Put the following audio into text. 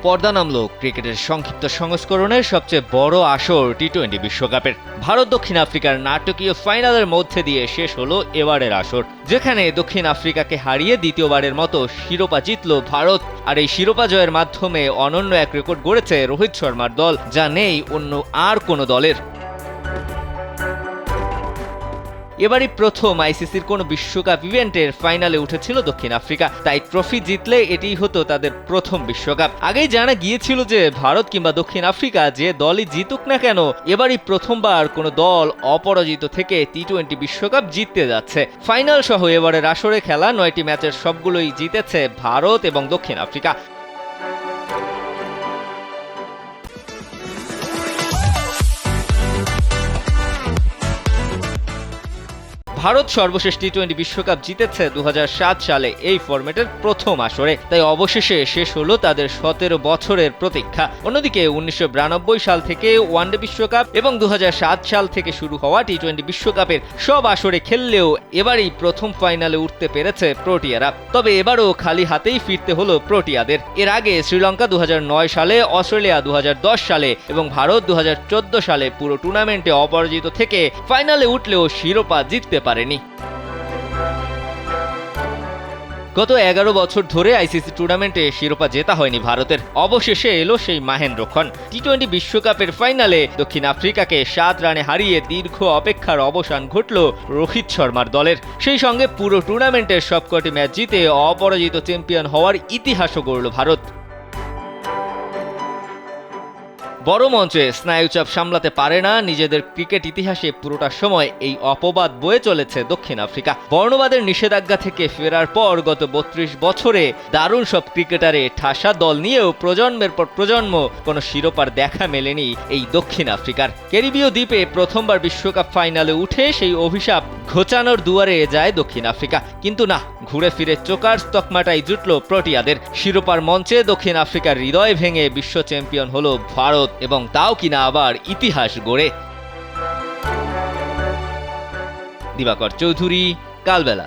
পর্দা নামল ক্রিকেটের সংক্ষিপ্ত সংস্করণের সবচেয়ে বড় আসর টি-20 বিশ্বকাপের। ভারত দক্ষিণ আফ্রিকার নাটকীয় ফাইনালের মধ্যে দিয়ে শেষ হলো এবারের আসর, যেখানে দক্ষিণ আফ্রিকাকে হারিয়ে দ্বিতীয়বারের মতো শিরোপা জিতল ভারত। আর এই শিরোপা জয়ের মাধ্যমে অনন্য এক রেকর্ড গড়েছে রোহিত শর্মার দল, যা নেই অন্য আর কোনো দলের। এবারই প্রথম আইসিসির কোনো বিশ্বকাপ ইভেন্টের ফাইনালে উঠেছিল দক্ষিণ আফ্রিকা, তাই ট্রফি জিতলে এটিই হতো তাদের প্রথম বিশ্বকাপ। আগেই জানা গিয়েছিল যে ভারত কিংবা দক্ষিণ আফ্রিকা যে দলই জিতুক না কেন, এবারই প্রথমবার কোনো দল অপরাজিত থেকে টি-20 বিশ্বকাপ জিততে যাচ্ছে। ফাইনাল সহ এবারের আসরে খেলা 9টি ম্যাচের সবগুলোই জিতেছে ভারত এবং দক্ষিণ আফ্রিকা। ভারত সর্বশেষ টি-20 বিশ্বকাপ জিতেছে 2007 সালে এই ফরম্যাটের প্রথম আসরে, তাই অবশেষে শেষ হলো তাদের 17 বছরের প্রতীক্ষা। অন্যদিকে 1992 সাল থেকে ওয়ানডে বিশ্বকাপ এবং 2007 সাল থেকে শুরু হওয়া টি-20 বিশ্বকাপের সব আসরে খেললেও এবারই প্রথম ফাইনালে উঠতে পেরেছে প্রোটিয়ারা। তবে এবারও খালি হাতেই ফিরতে হলো প্রোটিয়াদের। এর আগে শ্রীলঙ্কা 2009 সালে, অস্ট্রেলিয়া 2010 সালে এবং ভারত 2014 সালে পুরো টুর্নামেন্টে অপরাজিত থেকে ফাইনালে উঠলেও শিরোপা জিততে পারেনি। গত 11 বছর ধরে আইসিসি টুর্নামেন্টে শিরোপা জেতা হয়নি ভারতের। অবশেষে এলো সেই মহেন্দ্রক্ষণ। টি-20 বিশ্বকাপের ফাইনালে দক্ষিণ আফ্রিকাকে 7 রানে হারিয়ে দীর্ঘ অপেক্ষার অবসান ঘটল রোহিত শর্মার দলের। সেই সঙ্গে পুরো টুর্নামেন্টের সবকটি ম্যাচ জিতে অপরাজিত চ্যাম্পিয়ন হওয়ার ইতিহাসও গড়ল ভারত। বড় মঞ্চে স্নায়ুচাপ সামলাতে পারে না, নিজেদের ক্রিকেট ইতিহাসে পুরোটা সময় এই অপবাদ বয়ে চলেছে দক্ষিণ আফ্রিকা। বর্ণবাদের নিষেধাজ্ঞা থেকে ফেরার পর গত 32 বছরে দারুণ সব ক্রিকেটারে ঠাসা দল নিয়েও প্রজন্মের পর প্রজন্ম কোনো শিরোপার দেখা মেলেনি এই দক্ষিণ আফ্রিকার। ক্যারিবীয় দ্বীপে প্রথমবার বিশ্বকাপ ফাইনালে উঠে সেই অভিশাপ ঘোচানোর দুয়ারে যায় দক্ষিণ আফ্রিকা। কিন্তু না, ঘুরে ফিরে চোকার্স তকমাটাই জুটল প্রোটিয়াদের। শিরোপার মঞ্চে দক্ষিণ আফ্রিকার হৃদয় ভেঙে বিশ্ব চ্যাম্পিয়ন হলো ভারত, এবং তাও কিনা আবার ইতিহাস গড়ে। দিবাকর চৌধুরী, কালবেলা।